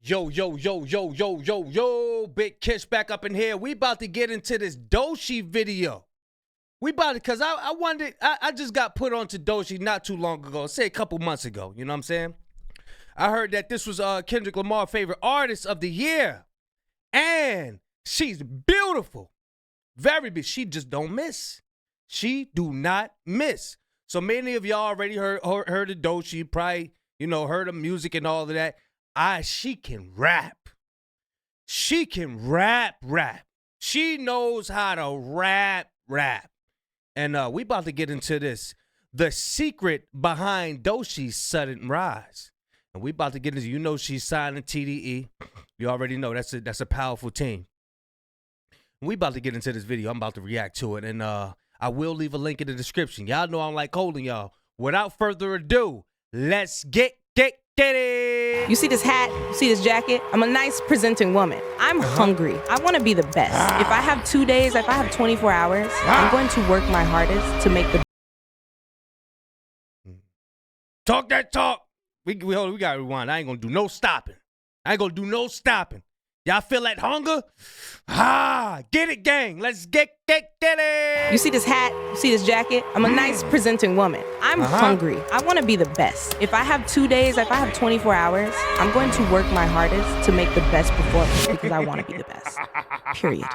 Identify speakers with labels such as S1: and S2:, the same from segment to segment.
S1: Yo, Big Kish back up in here. We about to get into this Doshi video. We about to, because I wondered, I just got put onto Doshi not too long ago, say a couple months ago, you know what I'm saying? I heard that this was Kendrick Lamar's favorite artist of the year. And she's beautiful. Very beautiful. She just don't miss. She do not miss. So many of y'all already heard of Doechii, probably, heard of music and all of that. She can rap. She can rap. She knows how to rap. And we about to get into this. The secret behind Doeshi's sudden rise. And we about to get into, she's signing TDE. You already know that's a powerful team. And we about to get into this video. I'm about to react to it. And I will leave a link in the description. Y'all know I'm like holding y'all. Without further ado, let's get it.
S2: You see this hat? You see this jacket? I'm a nice presenting woman. I'm hungry. I want to be the best. If I have 2 days, if I have 24 hours, I'm going to work my hardest to make the...
S1: Talk that talk. We got to rewind. I ain't going to do no stopping. Y'all feel that hunger? Get it, gang. Let's get it.
S2: You see this hat? You see this jacket? I'm a nice presenting woman. I'm hungry. I want to be the best. If I have 2 days, if I have 24 hours, I'm going to work my hardest to make the best performance because I want to be the best. Period.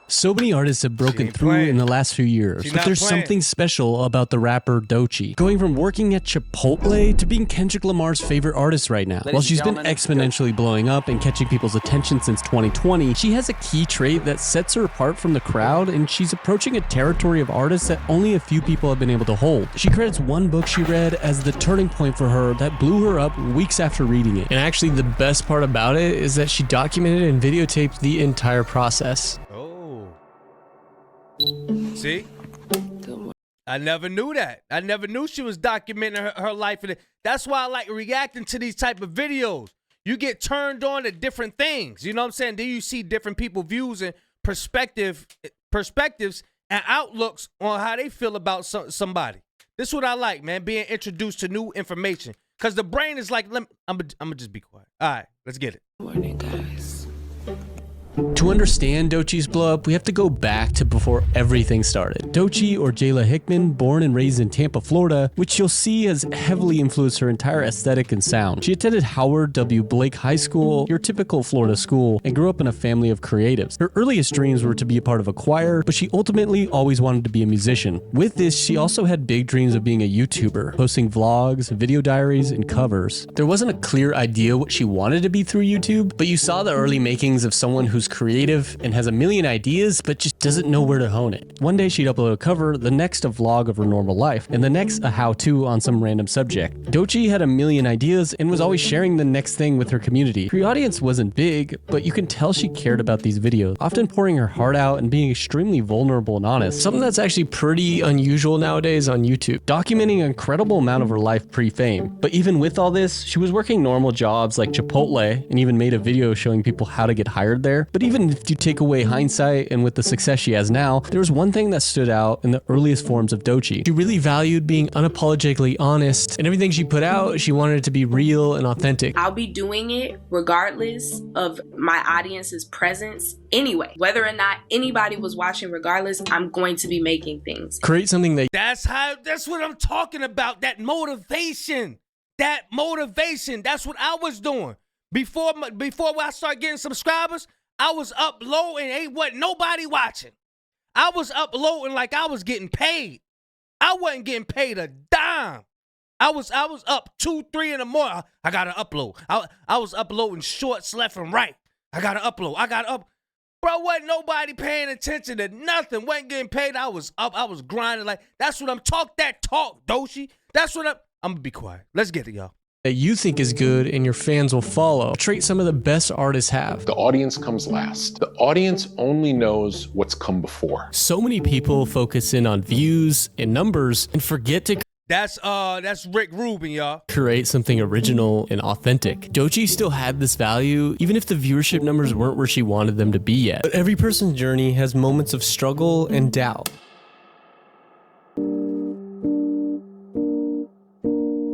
S3: So many artists have broken through in the last few years, but there's something special about the rapper Doechii. Going from working at Chipotle to being Kendrick Lamar's favorite artist right now. While she's been exponentially blowing up and catching people's attention since 2020, she has a key trait that sets her apart from the crowd, and she's approaching a territory of artists that only a few people have been able to hold. She credits one book she read as the turning point for her that blew her up weeks after reading it. And actually the best part about it is that she documented and videotaped the entire process.
S1: See? I never knew that. I never knew she was documenting her life. That's why I like reacting to these type of videos. You get turned on to different things. You know what I'm saying? Then you see different people's views and perspectives and outlooks on how they feel about somebody. This is what I like, man, being introduced to new information. Because the brain is like, I'm going to just be quiet. All right, let's get it.
S2: Morning, guys.
S3: To understand Doechii's blow up, we have to go back to before everything started. Doechii, or Jayla Hickman, born and raised in Tampa, Florida, which you'll see has heavily influenced her entire aesthetic and sound. She attended Howard W. Blake High School, your typical Florida school, and grew up in a family of creatives. Her earliest dreams were to be a part of a choir, but she ultimately always wanted to be a musician. With this, she also had big dreams of being a YouTuber, posting vlogs, video diaries, and covers. There wasn't a clear idea what she wanted to be through YouTube, but you saw the early makings of someone who's creative and has a million ideas but just doesn't know where to hone it. One day she'd upload a cover, the next a vlog of her normal life, and the next a how-to on some random subject. Doechii had a million ideas and was always sharing the next thing with her community. Her audience wasn't big, but you can tell she cared about these videos, often pouring her heart out and being extremely vulnerable and honest, something that's actually pretty unusual nowadays on YouTube, documenting an incredible amount of her life pre-fame. But even with all this, she was working normal jobs like Chipotle and even made a video showing people how to get hired there. But even if you take away hindsight and with the success she has now, there was one thing that stood out in the earliest forms of Doechii. She really valued being unapologetically honest, and everything she put out, she wanted it to be real and authentic.
S4: I'll be doing it regardless of my audience's presence anyway. Whether or not anybody was watching, regardless, I'm going to be making things.
S3: Create something that...
S1: That's what I'm talking about, that motivation. That's what I was doing. Before I started getting subscribers, I was uploading, ain't what nobody watching. I was uploading like I was getting paid. I wasn't getting paid a dime. I was up 2, 3 in the morning. I gotta upload. I was uploading shorts left and right. I gotta upload. Bro, wasn't nobody paying attention to nothing. Wasn't getting paid. I was up. I was grinding. Like, that's what I'm that talk, Doshi. That's what I'm gonna be quiet. Let's get it, y'all.
S3: That you think is good and your fans will follow. A trait some of the best artists have.
S5: The audience comes last. The audience only knows what's come before.
S3: So many people focus in on views and numbers and forget to
S1: That's Rick Rubin, y'all.
S3: create something original and authentic. Doechii still had this value, even if the viewership numbers weren't where she wanted them to be yet. But every person's journey has moments of struggle and doubt.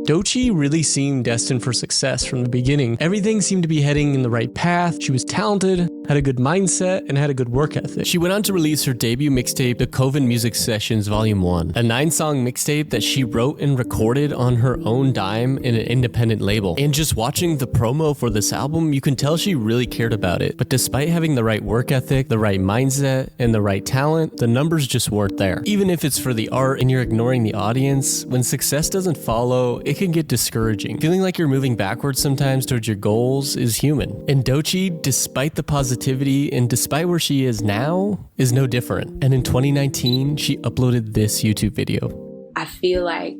S3: Doechii really seemed destined for success from the beginning. Everything seemed to be heading in the right path. She was talented, had a good mindset, and had a good work ethic. She went on to release her debut mixtape, The Coven Music Sessions Volume 1, a 9-song mixtape that she wrote and recorded on her own dime in an independent label. And just watching the promo for this album, you can tell she really cared about it. But despite having the right work ethic, the right mindset, and the right talent, the numbers just weren't there. Even if it's for the art and you're ignoring the audience, when success doesn't follow, it can get discouraging. Feeling like you're moving backwards sometimes towards your goals is human. And Doechii, despite the positivity and despite where she is now, is no different. And in 2019, she uploaded this YouTube video.
S4: I feel like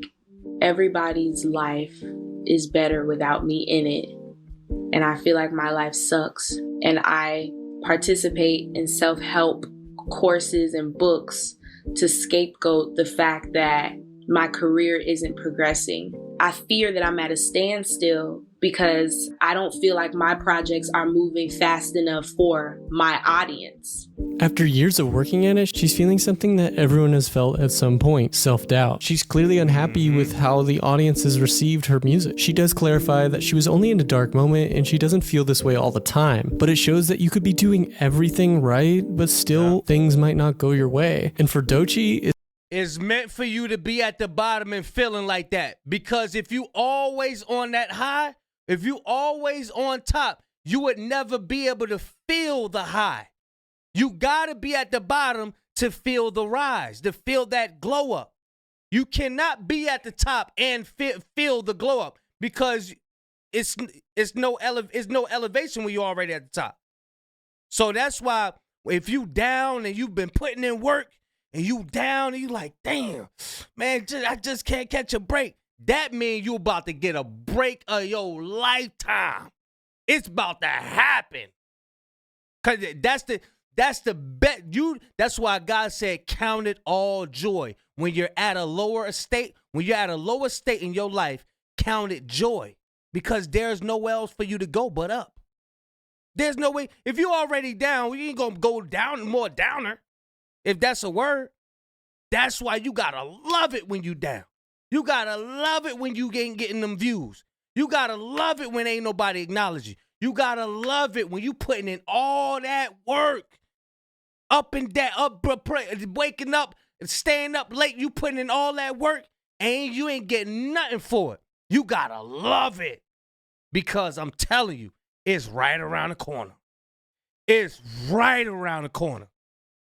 S4: everybody's life is better without me in it. And I feel like my life sucks. And I participate in self-help courses and books to scapegoat the fact that my career isn't progressing. I fear that I'm at a standstill because I don't feel like my projects are moving fast enough for my audience.
S3: After years of working at it, she's feeling something that everyone has felt at some point, self-doubt. She's clearly unhappy with how the audience has received her music. She does clarify that she was only in a dark moment and she doesn't feel this way all the time, but it shows that you could be doing everything right, but still things might not go your way. And for Doechii,
S1: it's meant for you to be at the bottom and feeling like that. Because if you always on that high, if you always on top, you would never be able to feel the high. You gotta be at the bottom to feel the rise, to feel that glow up. You cannot be at the top and feel the glow up because it's no elevation when you're already at the top. So that's why if you down and you've been putting in work, and you down and you like, damn, man, I just can't catch a break. That means you about to get a break of your lifetime. It's about to happen. Cause that's the bet. That's why God said, count it all joy. When you're at a lower state, in your life, count it joy. Because there's nowhere else for you to go but up. There's no way. If you're already down, you ain't gonna go down more downer. If that's a word, that's why you gotta love it when you down. You gotta love it when you ain't getting them views. You gotta love it when ain't nobody acknowledging. You gotta love it when you putting in all that work. Up and down, waking up and staying up late, you putting in all that work and you ain't getting nothing for it. You gotta love it. Because I'm telling you, it's right around the corner. It's right around the corner.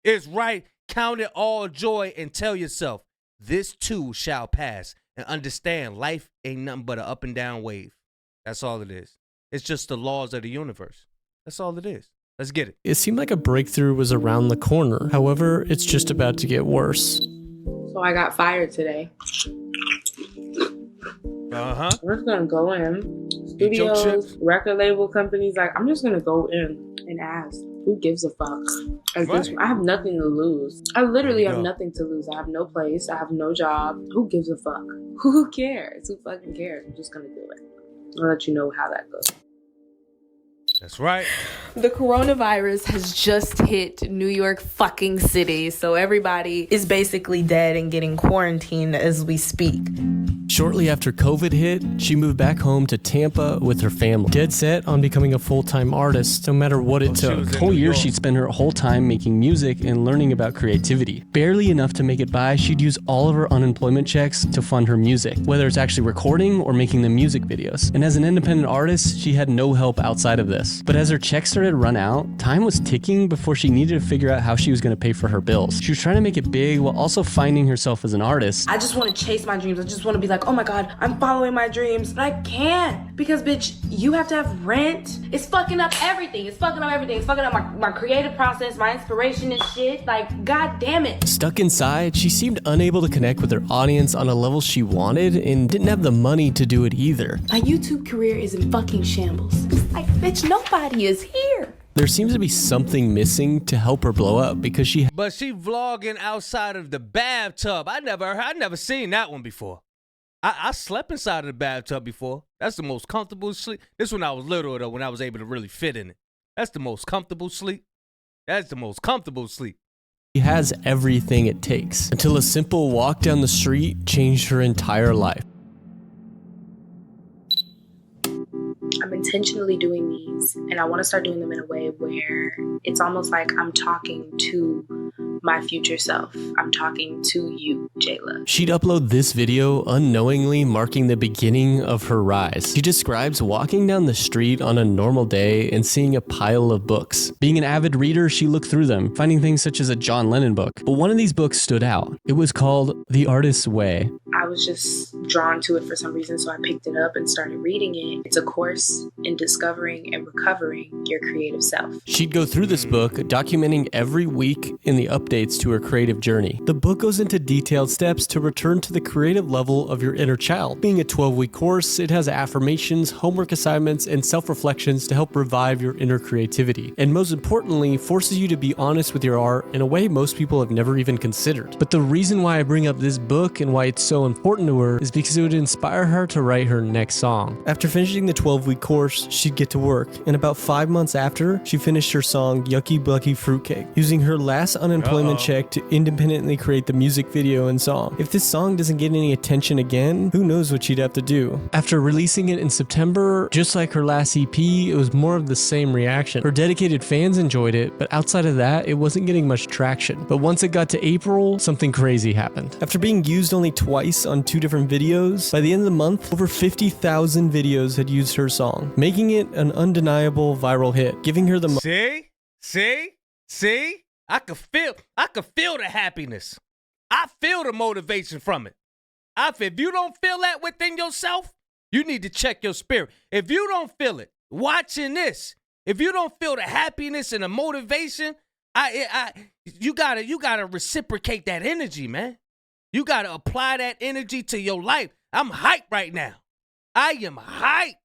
S1: It's right. Count it all joy and tell yourself, this too shall pass. And understand, life ain't nothing but an up and down wave. That's all it is. It's just the laws of the universe. That's all it is. Let's get it.
S3: It seemed like a breakthrough was around the corner. However, it's just about to get worse.
S4: So I got fired today.
S1: Uh-huh.
S4: We're just gonna go in. Studios, record label companies, like, I'm just gonna go in and ask. Who gives a fuck? I have nothing to lose. I literally have nothing to lose. I have no place. I have no job. Who gives a fuck? Who cares? Who fucking cares? I'm just gonna do it. I'll let you know how that goes.
S1: That's right.
S2: The coronavirus has just hit New York fucking City, so everybody is basically dead and getting quarantined as we speak.
S3: Shortly after COVID hit, she moved back home to Tampa with her family, dead set on becoming a full-time artist, no matter what it took. The whole year she'd spend her whole time making music and learning about creativity. Barely enough to make it by, she'd use all of her unemployment checks to fund her music, whether it's actually recording or making the music videos. And as an independent artist, she had no help outside of this. But as her checks started to run out, time was ticking before she needed to figure out how she was going to pay for her bills. She was trying to make it big while also finding herself as an artist.
S2: I just want to chase my dreams. I just want to be like, oh my God, I'm following my dreams. But I can't because, bitch, you have to have rent. It's fucking up everything. It's fucking up everything. It's fucking up my creative process, my inspiration and shit. Like, God damn it.
S3: Stuck inside, she seemed unable to connect with her audience on a level she wanted and didn't have the money to do it either.
S2: My YouTube career is in fucking shambles. It's like, bitch, nobody is here.
S3: There seems to be something missing to help her blow up because
S1: But she vlogging outside of the bathtub. I never seen that one before. I slept inside of the bathtub before. That's the most comfortable sleep. This when I was little, though, when I was able to really fit in it. That's the most comfortable sleep. That's the most comfortable sleep.
S3: She has everything it takes until a simple walk down the street changed her entire life.
S4: I'm intentionally doing these, and I want to start doing them in a way where it's almost like I'm talking to my future self. I'm talking to you, Jayla.
S3: She'd upload this video unknowingly marking the beginning of her rise. She describes walking down the street on a normal day and seeing a pile of books. Being an avid reader, she looked through them, finding things such as a John Lennon book. But one of these books stood out. It was called The Artist's Way.
S4: I was just drawn to it for some reason, so I picked it up and started reading it. It's a course in discovering and recovering your creative self.
S3: She'd go through this book, documenting every week in the updates to her creative journey. The book goes into detailed steps to return to the creative level of your inner child. Being a 12-week course, it has affirmations, homework assignments, and self-reflections to help revive your inner creativity. And most importantly, forces you to be honest with your art in a way most people have never even considered. But the reason why I bring up this book and why it's so important to her is because it would inspire her to write her next song. After finishing the 12-week course, she'd get to work, and about 5 months after, she finished her song Yucky Bucky Fruitcake, using her last unemployment check to independently create the music video and song. If this song doesn't get any attention again, who knows what she'd have to do. After releasing it in September, just like her last EP, it was more of the same reaction. Her dedicated fans enjoyed it, but outside of that, it wasn't getting much traction. But once it got to April, something crazy happened. After being used only twice on 2 different videos, by the end of the month, over 50,000 videos had used her song, making it an undeniable viral hit, giving her the
S1: See? I could feel the happiness. I feel the motivation from it. If you don't feel that within yourself, you need to check your spirit. If you don't feel it, watching this, if you don't feel the happiness and the motivation, you gotta reciprocate that energy, man. You gotta apply that energy to your life. I'm hyped right now. I am hyped.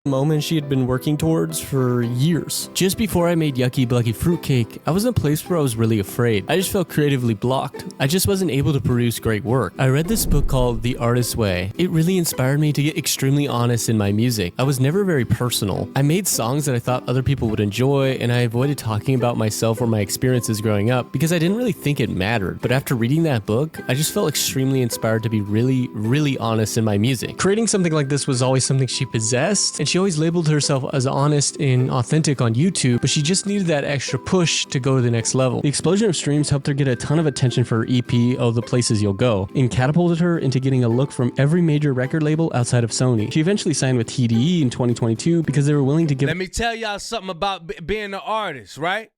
S3: Moment she had been working towards for years. Just before I made Yucky Bucky Fruitcake, I was in a place where I was really afraid. I just felt creatively blocked. I just wasn't able to produce great work. I read this book called The Artist's Way. It really inspired me to get extremely honest in my music. I was never very personal. I made songs that I thought other people would enjoy, and I avoided talking about myself or my experiences growing up because I didn't really think it mattered. But after reading that book, I just felt extremely inspired to be really, really honest in my music. Creating something like this was always something she possessed, and she always labeled herself as honest and authentic on YouTube, but she just needed that extra push to go to the next level. The explosion of streams helped her get a ton of attention for her EP, Oh, the Places You'll Go, and catapulted her into getting a look from every major record label outside of Sony. She eventually signed with TDE in 2022 because they were willing to give—
S1: Let me tell y'all something about being an artist, right?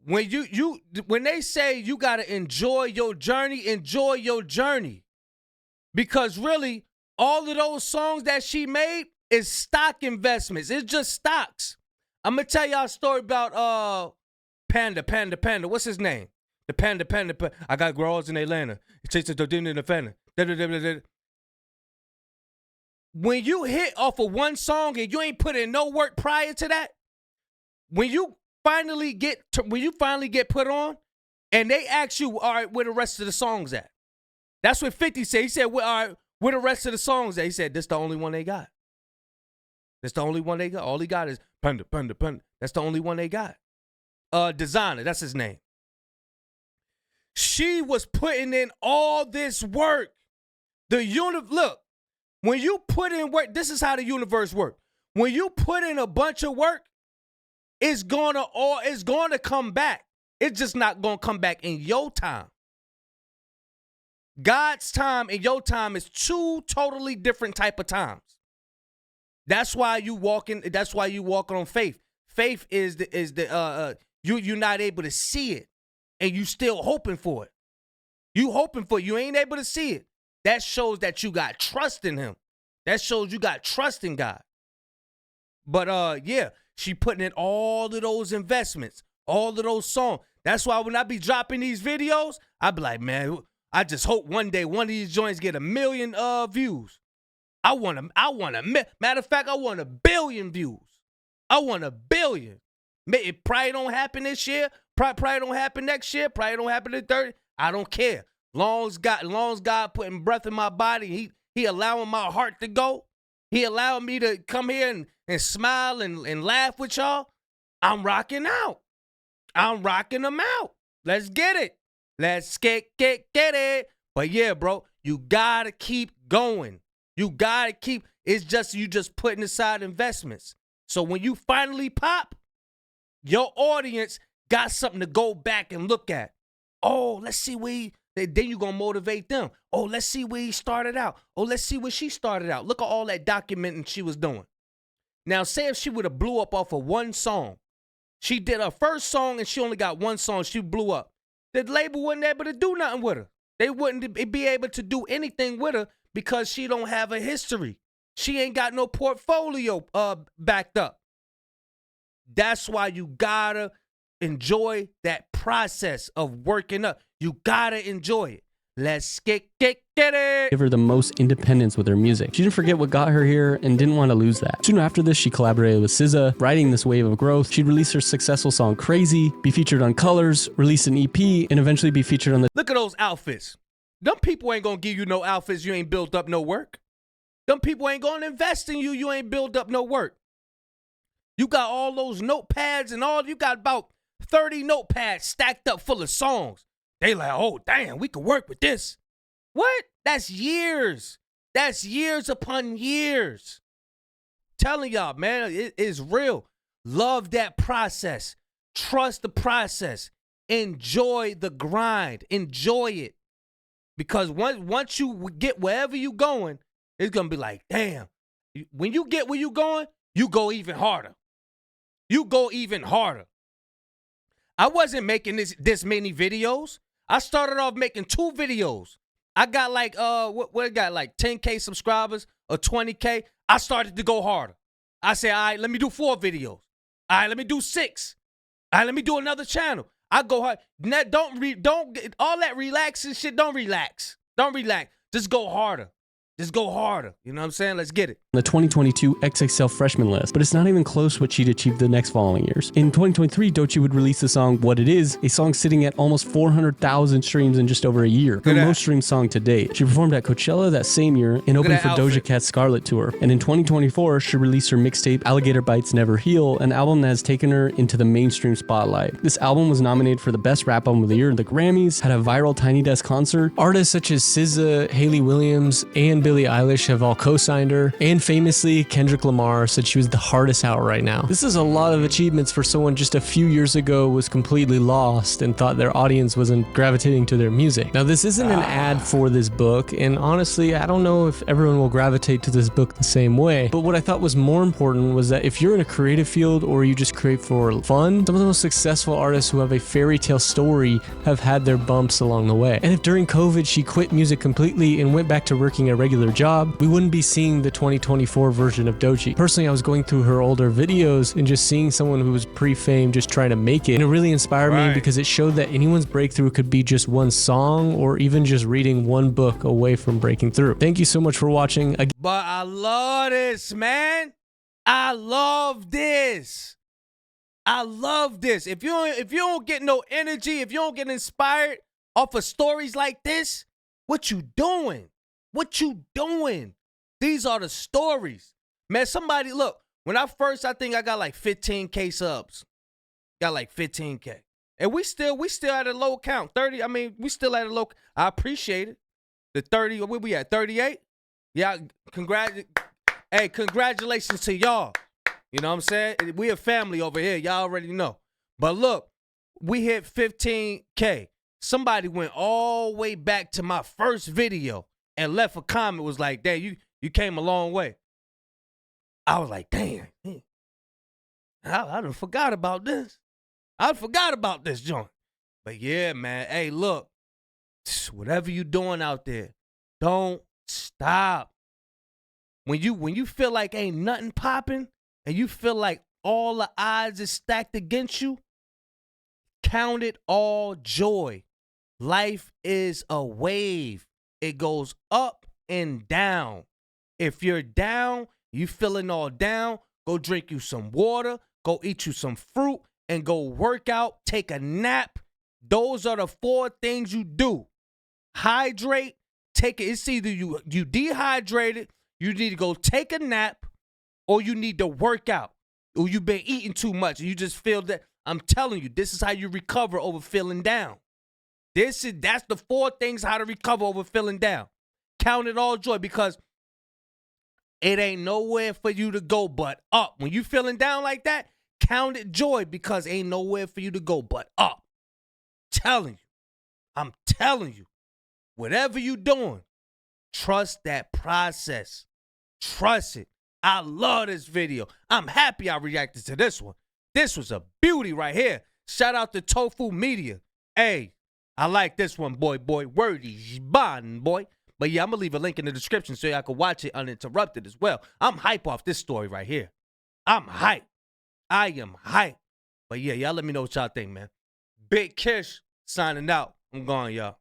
S1: When they say you gotta enjoy your journey, because really, all of those songs that she made is stock investments. It's just stocks. I'm gonna tell y'all a story about Panda. What's his name? The Panda. I got growers in Atlanta. It takes a in the Panda. When you hit off of one song and you ain't put in no work prior to that, when you finally get put on, and they ask you, all right, where the rest of the songs at? That's what 50 said. He said, well, all right, where the rest of the songs at? He said, this the only one they got. That's the only one they got. All he got is Panda. That's the only one they got. Designer, that's his name. She was putting in all this work. Look, when you put in work, this is how the universe works. When you put in a bunch of work, it's gonna come back. It's just not gonna come back in your time. God's time and your time is 2 totally different type of times. That's why you walking on faith. Faith is you're not able to see it, and you still hoping for it. You ain't able to see it. That shows that you got trust in him. That shows you got trust in God. But yeah, she putting in all of those investments, all of those songs. That's why when I be dropping these videos, I be like, man, I just hope one day one of these joints get 1 million views. Matter of fact, I want 1 billion views. I want 1 billion. It probably don't happen this year. Probably don't happen next year. Probably don't happen in 30. I don't care. Long as God putting breath in my body, he allowing my heart to go. He allowing me to come here and smile and laugh with y'all. I'm rocking out. I'm rocking them out. Let's get it. Let's get it. But yeah, bro, you gotta keep going. You gotta keep, it's just you just putting aside investments. So when you finally pop, your audience got something to go back and look at. Oh, let's see where then you're gonna motivate them. Oh, let's see where he started out. Oh, let's see where she started out. Look at all that documenting she was doing. Now, say if she would have blew up off of one song. She did her first song and she only got one song. She blew up. The label wasn't able to do nothing with her. They wouldn't be able to do anything with her because she don't have a history. She ain't got no portfolio backed up. That's why you gotta enjoy that process of working up. You gotta enjoy it. Let's get it.
S3: Give her the most independence with her music. She didn't forget what got her here and didn't want to lose that. Soon after this, she collaborated with SZA, riding this wave of growth. She'd release her successful song Crazy, be featured on Colors, release an EP, and eventually be featured on the...
S1: Look at those outfits. Them people ain't gonna give you no outfits you ain't built up no work. Them people ain't gonna invest in you ain't built up no work. You got all those notepads and all, you got about 30 notepads stacked up full of songs. They like, oh, damn, we could work with this. What? That's years. That's years upon years. Telling y'all, man, it is real. Love that process. Trust the process. Enjoy the grind. Enjoy it. Because once you get wherever you going, it's going to be like, damn. When you get where you going, you go even harder. You go even harder. I wasn't making this many videos. I started off making 2 videos. I got like what I got like 10K subscribers or 20K. I started to go harder. I said, all right, let me do 4 videos. All right, let me do 6. All right, let me do another channel. I go hard. Don't all that relaxing shit. Don't relax. Don't relax. Just go harder. Just go harder. You know what I'm saying? Let's get it.
S3: The 2022 XXL freshman list, but it's not even close what she'd achieved the next following years. In 2023, Doechii would release the song What It Is, a song sitting at almost 400,000 streams in just over a year. Her most streamed song to date. She performed at Coachella that same year and opened for Doja Cat's Scarlet Tour. And in 2024, she released her mixtape Alligator Bites Never Heal, an album that has taken her into the mainstream spotlight. This album was nominated for the Best Rap Album of the Year at the Grammys, had a viral Tiny Desk concert. Artists such as SZA, Hayley Williams, and Billie Eilish have all co-signed her, and famously, Kendrick Lamar said she was the hardest out right now. This is a lot of achievements for someone just a few years ago was completely lost and thought their audience wasn't gravitating to their music. Now, this isn't an ad for this book, and honestly, I don't know if everyone will gravitate to this book the same way, but what I thought was more important was that if you're in a creative field or you just create for fun, some of the most successful artists who have a fairy tale story have had their bumps along the way. And if during COVID she quit music completely and went back to working a regular job, we wouldn't be seeing the 2024 version of Doechii. Personally, I was going through her older videos and just seeing someone who was pre-fame just trying to make it. And it really inspired me because it showed that anyone's breakthrough could be just one song or even just reading one book away from breaking through. Thank you so much for watching.
S1: But I love this, man. I love this. I love this. If you don't get no energy, if you don't get inspired off of stories like this, what you doing? What you doing? These are the stories. Man, somebody, look, when I think I got like 15K subs. Got like 15K. And we still at a low count. 30, I mean, we still at a low, I appreciate it. The 30, where we at, 38? Yeah, congratulations to y'all. You know what I'm saying? We a family over here. Y'all already know. But look, we hit 15K. Somebody went all the way back to my first video and left a comment, was like, damn, you came a long way. I was like, damn, I done forgot about this. I forgot about this joint. But yeah, man, hey, look, whatever you doing out there, don't stop. When you feel like ain't nothing popping and you feel like all the odds is stacked against you, count it all joy. Life is a wave. It goes up and down. If you're down, you feeling all down, go drink you some water, go eat you some fruit, and go work out, take a nap. Those are the 4 things you do. Hydrate, take it. It's either you dehydrated, you need to go take a nap, or you need to work out, or you've been eating too much, and you just feel that. I'm telling you, this is how you recover over feeling down. That's the 4 things how to recover over feeling down. Count it all joy, because It ain't nowhere for you to go but up. When you feeling down like that, count it joy because ain't nowhere for you to go but up. I'm telling you, whatever you doing, trust that process. Trust it. I love this video. I'm happy I reacted to this one. This was a beauty right here. Shout out to Tofu Media. Hey, I like this one, boy. Wordy bond, boy. But yeah, I'm going to leave a link in the description so y'all can watch it uninterrupted as well. I'm hype off this story right here. I'm hype. I am hype. But yeah, y'all let me know what y'all think, man. Big Kish signing out. I'm gone, y'all.